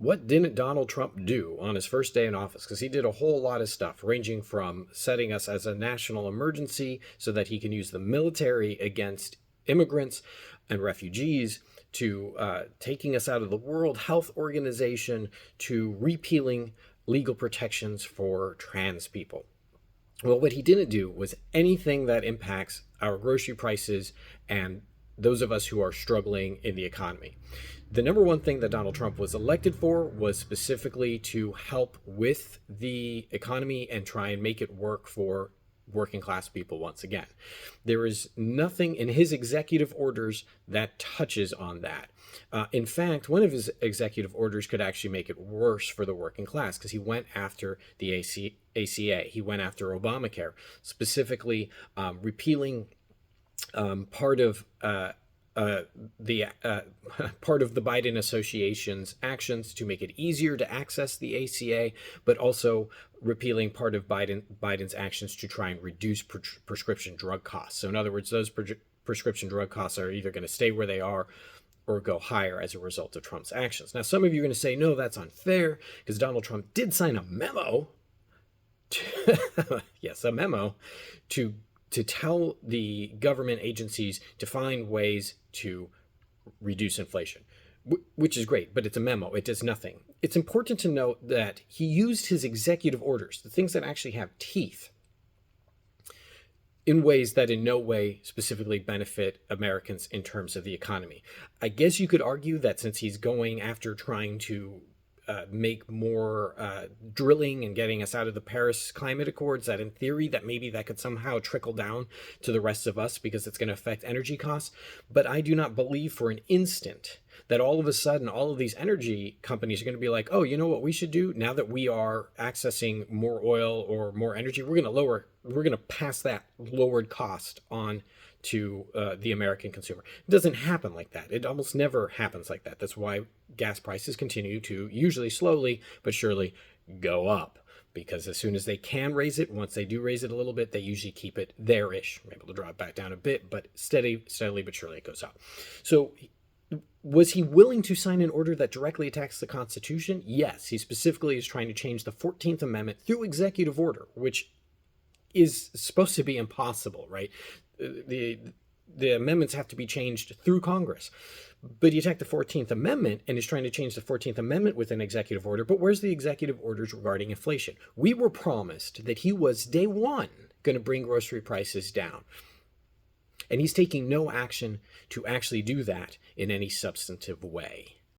What didn't Donald Trump do on his first day in office? Because he did a whole lot of stuff, ranging from setting us as a national emergency so that he can use the military against immigrants and refugees, to taking us out of the World Health Organization, to repealing legal protections for trans people. Well, what he didn't do was anything that impacts our grocery prices and those of us who are struggling in the economy. The number one thing that Donald Trump was elected for was specifically to help with the economy and try and make it work for working class people once again. There is nothing in his executive orders that touches on that. In fact, one of his executive orders could actually make it worse for the working class, because he went after the ACA. He went after Obamacare, specifically repealing part of the Biden association's actions to make it easier to access the ACA, but also repealing part of Biden's actions to try and reduce prescription drug costs. So in other words, those prescription drug costs are either going to stay where they are or go higher as a result of Trump's actions. Now, some of you are going to say, no, that's unfair, because Donald Trump did sign a memo yes, a memo to tell the government agencies to find ways to reduce inflation, which is great, but it's a memo. It does nothing. It's important to note that he used his executive orders, the things that actually have teeth, in ways that in no way specifically benefit Americans in terms of the economy. I guess you could argue that since he's going after trying to make more drilling and getting us out of the Paris Climate Accords, that in theory that maybe that could somehow trickle down to the rest of us because it's going to affect energy costs. But I do not believe for an instant that all of a sudden all of these energy companies are going to be like, oh, you know what we should do now that we are accessing more oil or more energy, we're going to pass that lowered cost on to the American consumer. It doesn't happen like that. It almost never happens like that. That's why gas prices continue to, usually slowly but surely, go up. Because as soon as they can raise it, once they do raise it a little bit, they usually keep it there-ish. We're able to drop back down a bit, but steadily but surely it goes up. So was he willing to sign an order that directly attacks the Constitution? Yes. He specifically is trying to change the 14th Amendment through executive order, which is supposed to be impossible, right? The amendments have to be changed through Congress. But he attacked the 14th Amendment and is trying to change the 14th Amendment with an executive order. But where's the executive orders regarding inflation? We were promised that he was, day one, going to bring grocery prices down. And he's taking no action to actually do that in any substantive way.